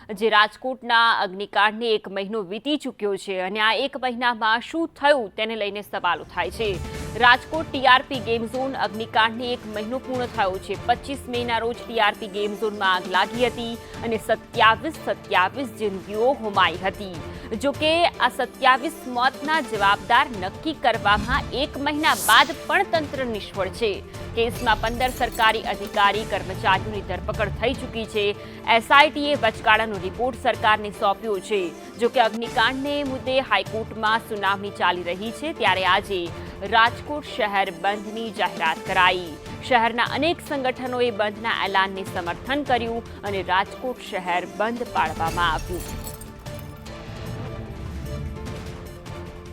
જે રાજકોટના અગ્નિકાંડને 1 મહિનો વીતી ચૂક્યો છે અને આ 1 મહિનામાં શું થયું તેને લઈને સવાલો થાય છે। રાજકોટ ટીઆરપી ગેમ ઝોન અગ્નિકાંડને 1 મહિનો પૂર્ણ થયો છે। 25 મેના રોજ ટીઆરપી ગેમ ઝોનમાં આગ લાગી હતી અને 27 જિંદગીઓ હોમાઈ હતી। જોકે આ 27 મોતના જવાબદાર નક્કી કરવામાં 1 મહિના બાદ પણ તંત્ર નિષ્ફળ છે। કેસમાં 15 સરકારી અધિકારી કર્મચારીઓની ધરપકડ થઈ ચૂકી છે। એસઆઈટીએ વચગાળાનો રિપોર્ટ સરકારને સોંપ્યો છે। જોકે અગ્નિકાંડને મુદ્દે હાઈકોર્ટમાં સુનાવણી ચાલી રહી છે ત્યારે આજે રાજકોટ શહેર બંધની જાહેરાત કરાઈ। શહેરના અનેક સંગઠનોએ બંધના એલાનને સમર્થન કર્યું અને રાજકોટ શહેર બંધ પાડવામાં આવ્યું।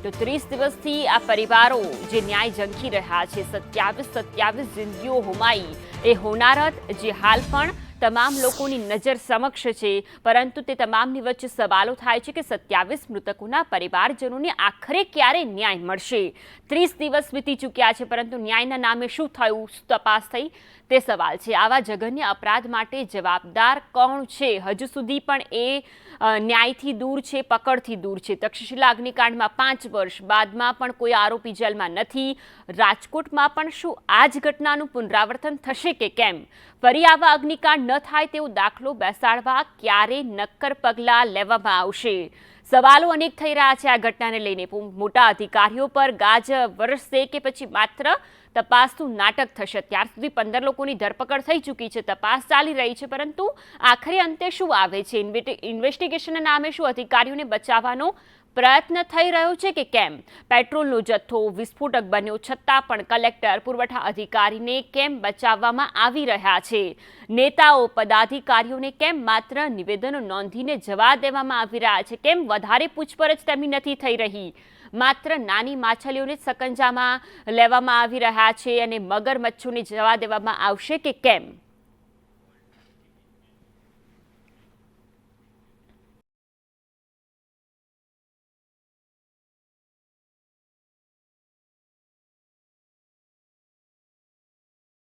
તો 30 દિવસથી આ પરિવારો જે ન્યાય ઝંખી રહ્યા છે, 27 જિંદગીઓ હોમાઈ એ હોનારત જે હાલ પણ તમામ લોકોની નજર સમક્ષ છે, પરંતુ તે તમામની વચ્ચે સવાલો થાય છે કે 27 મૃતકોના પરિવારજનોને આખરે ક્યારે ન્યાય મળશે। 30 દિવસ વીતી ચૂક્યા છે, પરંતુ ન્યાયના નામે શું થયું, તપાસ થઈ તે સવાલ છે। આવા જઘન્ય અપરાધ માટે જવાબદાર કોણ છે, હજુ સુધી પણ એ ન્યાયથી દૂર છે, પકડથી દૂર છે। તક્ષશિલા અગ્નિકાંડમાં 5 વર્ષ બાદમાં પણ કોઈ આરોપી જેલમાં નથી। રાજકોટમાં પણ શું આ જ ઘટનાનું પુનરાવર્તન થશે કે કેમ? ફરી આવા અગ્નિકાંડ ન થાય તેવો દાખલો બેસાડવા ક્યારે નક્કર પગલાં લેવામાં આવશે? સવાલો અનેક થઈ રહ્યા છે આ ઘટનાને લઈને। મોટા અધિકારીઓ પર ગાજ વરસશે કે પછી માત્ર તપાસનું નાટક થશે? અત્યાર સુધી 15 લોકોની ધરપકડ થઈ ચૂકી છે, તપાસ ચાલી રહી છે, પરંતુ આખરે અંતે શું આવે છે? ઇન્વેસ્ટિગેશનના નામે શું અધિકારીઓને બચાવવાનો પ્રયત્ન થઈ રહ્યો છે કે કેમ? પેટ્રોલનો જથ્થો વિસ્ફોટક બન્યો છતાં પણ કલેક્ટર, પુરવઠા અધિકારીને કેમ બચાવવામાં આવી રહ્યા છે? નેતાઓ, પદાધિકારીઓને કેમ માત્ર નિવેદનો નોંધીને જવા દેવામાં આવી રહ્યા છે? કેમ વધારે પૂછપરછ તેમની નથી થઈ રહી? માત્ર નાની માછલીઓને સકંજામાં લેવામાં આવી રહ્યા છે અને મગરમચ્છોને જવા દેવામાં આવશે કે કેમ?